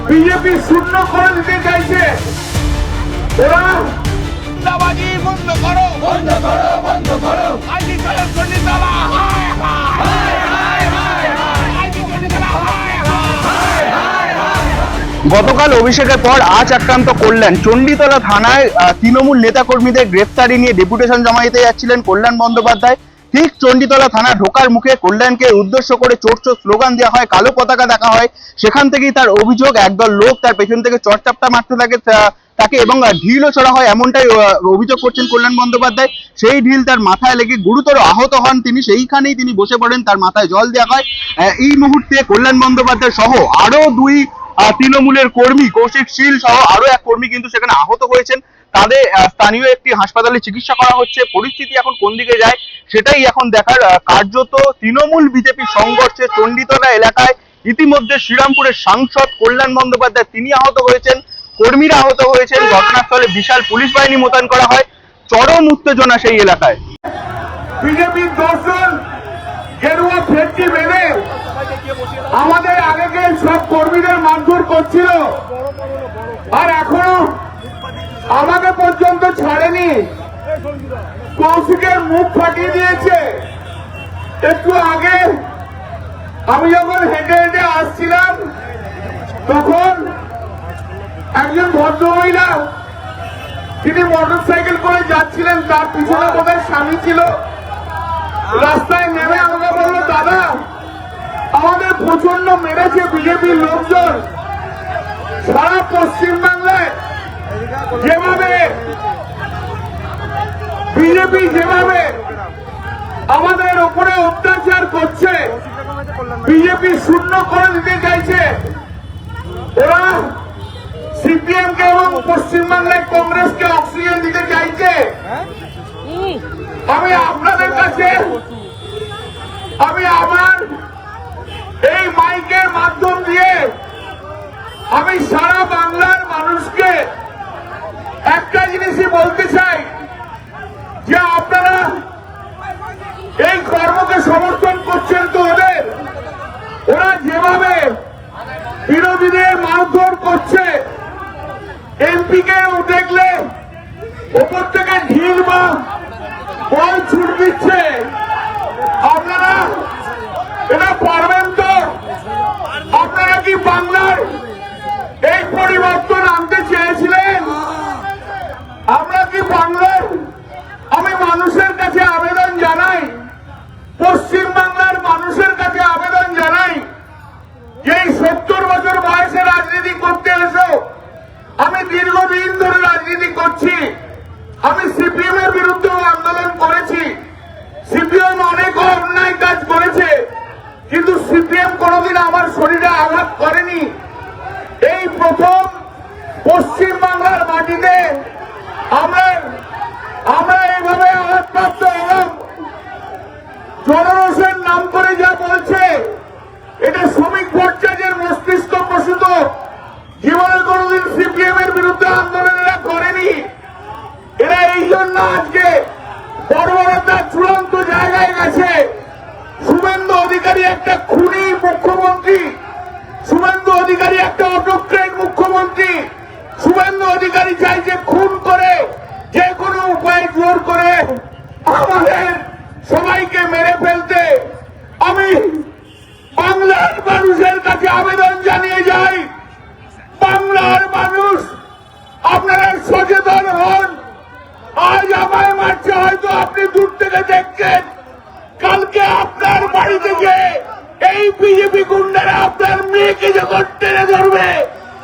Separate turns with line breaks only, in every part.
BJP শূন্য করে দিতে চাইছে। ওরা
দাবাজি বন্ধ করো, বন্ধ করো, বন্ধ করো। আইনি চলেন চণ্ডীতলা, হায় হায় হায় হায় হায়। আইনি চণ্ডীতলা, হায় হায় হায় হায়।
গতকাল অভিষেকের পর আজ আক্রান্ত কল্যাণ চণ্ডীতলা থানায় তৃণমূল নেতাকর্মীদের গ্রেফতারি নিয়ে ডেপুটেশন জমা দিতে যাচ্ছিলেন কল্যাণ বন্দ্যোপাধ্যায়। ঠিক চণ্ডীতলা থানা ঢোকার মুখে কল্যাণকে উদ্দেশ্য করে চোর চোর স্লোগান দেওয়া হয়, কালো পতাকা দেখা হয়। সেখান থেকেই তার অভিযোগ একদল লোক তার পেছন থেকে চড়চাপটা মারতে থাকে তাকে এবং ঢিলও ছোড়া হয়, এমনটাই অভিযোগ করছেন কল্যাণ বন্দ্যোপাধ্যায়। সেই ঢিল তার মাথায় লেগে গুরুতর আহত হন তিনি, সেইখানেই তিনি বসে পড়েন, তার মাথায় জল দেওয়া হয়। এই মুহূর্তে কল্যাণ বন্দ্যোপাধ্যায় সহ আরো দুই তৃণমূলের কর্মী, কৌশিক শীল সহ আরো এক কর্মী কিন্তু সেখানে আহত হয়েছেন। তাদের স্থানীয় একটি হাসপাতালে চিকিৎসা করা হচ্ছে। পরিস্থিতি এখন কোন দিকে যায় সেটাই এখন দেখার। কার্যত তৃণমূল বিজেপি সংঘর্ষে চণ্ডীতলা এলাকায় ইতিমধ্যে শ্রীরামপুরের সাংসদ কল্যাণ বন্দ্যোপাধ্যায় তিনি আহত হয়েছেন, কর্মীরা আহত হয়েছেন। ঘটনাস্থলে বিশাল পুলিশ বাহিনী মোতায়েন করা হয়। চরম উত্তেজনা সেই এলাকায়।
বিজেপির দর্শন গেরুয়া ফেটটি বেঁধে আমাদের আগেকে সব কর্মীদের মারধর করছিল, আর এখনো আমাকে পর্যন্ত ছাড়েনি। কৌশিকের মুখ ফাটিয়ে দিয়েছে। একটু আগে আমি যখন হেঁটে হেঁটে আসছিলাম তখন একজন ভদ্রমহিলা, তিনি মোটর সাইকেল করে যাচ্ছিলেন, তার পিছনে বোধহয় স্বামী ছিল। রাস্তায় নেমে আমাকে বললো, দাদা আমাদের প্রচন্ড মেরেছে বিজেপির লোকজন। সারা পশ্চিম বাংলায় যেভাবে বিজেপি যেভাবে আমাদের উপরে অত্যাচার করছে, বিজেপি শূন্য করে দিতে চাইছে। ওরা সিপিএম কে এবং পশ্চিমবাংলায় কংগ্রেসকে অক্সিজেন দিতে চাইছে। আমি আপনাদের কাছে আমি আমার এই মাইকের মাধ্যম দিয়ে আমি সারা বাংলার মানুষকে একটা জিনিসই বলতে চাই যে আপনারা এই কর্মকে সমর্থন করছেন তো ওদের, ওরা যেভাবে বিরোধীদের মারধর করছে, এমপি কে দেখলে ওপর থেকে ঢিল বা বল ছুট দিচ্ছে, আপনারা এটা পারবেন তো? আপনারা কি বাংলার এই পরিবর্তন আনতে চেয়েছিলেন? আমরা কি বাংলার, আমি মানুষের কাছে আবেদন জানাই, পশ্চিম বাংলার মানুষের কাছে আবেদন জানাই, যে 70 বছর বয়সে রাজনীতি করতে এসো, আমি দীর্ঘদিন ধরে রাজনীতি করছি। আমি সিপিএম এর বিরুদ্ধেও আন্দোলন করেছি। সিপিএম অনেক অন্যায় কাজ করেছে, কিন্তু সিপিএম কোনোদিন আমার শরীরে আঘাত করেনি। এই প্রথম পশ্চিম বাংলার মাটিতে আমরা এইভাবে আঘাতপ্রাপ্ত হলাম। জনরোষের নাম করে যা বলছে, এটা শ্রমিক ভট্টাচার্যের মস্তিষ্ক প্রসূত। জীবনে কোনোদিন সিপিএম এর বিরুদ্ধে আন্দোলন এরা করেনি। এরা এই জন্য আজকে বর্বরতার চূড়ান্ত জায়গায় গেছে। শুভেন্দু অধিকারী একটা খুনি মুখ্যমন্ত্রী, শুভেন্দু অধিকারী একটা অটোক্রেট মুখ্যমন্ত্রী। শুভেন্দু অধিকারী চাইছে খুন করে, যে কোনো উপায় জোর করে আমাদের সবাইকে মেরে ফেলতে। আমি বাংলার মানুষের কাছে আবেদন জানিয়ে যাই, বাংলার মানুষ আপনারা সচেতন হন। আজ আমায় মারছে, হয়তো আপনি দূর থেকে দেখছেন, কালকে আপনার বাড়ি থেকে এই বিজেপি গুন্ডারা আপনার মেয়েকে যখন টেনে ধরবে,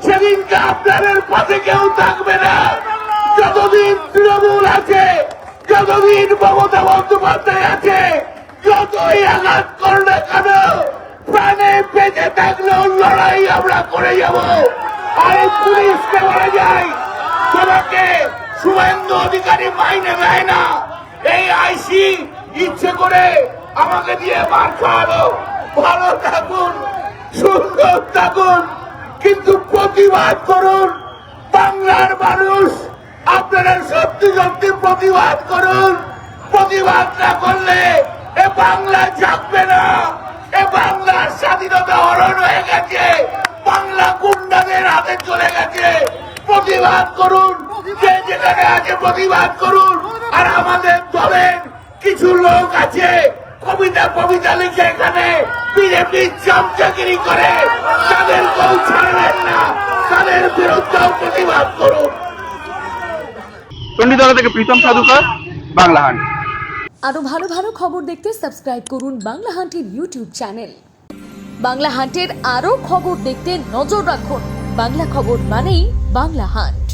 সেদিনকে আপনাদের পাশে কেউ থাকবে না। যতদিন তৃণমূল আছে, যতদিন মমতা বন্দ্যোপাধ্যায় আছে, যতই আঘাত করলে কেন, প্রাণে বেঁচে থাকলেও লড়াই আমরা করে যাব। আর এই পুলিশকে বলা যায়, তোমাকে শুভেন্দু অধিকারী মাইনে দেয় না। এই আইসি ইচ্ছে করে আমাকে দিয়ে মার খাওয়ালো। ভালো থাকুন, সুন্দর থাকুন, কিন্তু প্রতিবাদ করুন। বাংলার মানুষ আপনারা সত্যি সত্যি প্রতিবাদ করুন। প্রতিবাদ না করলে এ বাংলা জাগবে না। এ বাংলার স্বাধীনতা হরণ হয়ে গেছে। বাংলা গুন্ডাদের হাতে চলে গেছে। প্রতিবাদ করুন, যে যেখানে আছে প্রতিবাদ করুন। আর আমাদের দলের কিছু লোক আছে কবিতা লিখে এখানে বিজেপি চামচাগিরি করে, তাদেরকেও ছাড়বেন না, তাদের বিরুদ্ধেও প্রতিবাদ করুন।
চণ্ডীতলা থেকে প্রীতম সাধুকার, বাংলা হান্ট।
আরো ভালো ভালো খবর দেখতে সাবস্ক্রাইব করুন বাংলা হান্টের ইউটিউব চ্যানেল। বাংলা হান্টের আরো খবর দেখতে নজর রাখুন। বাংলা খবর মানেই বাংলা হান্ট।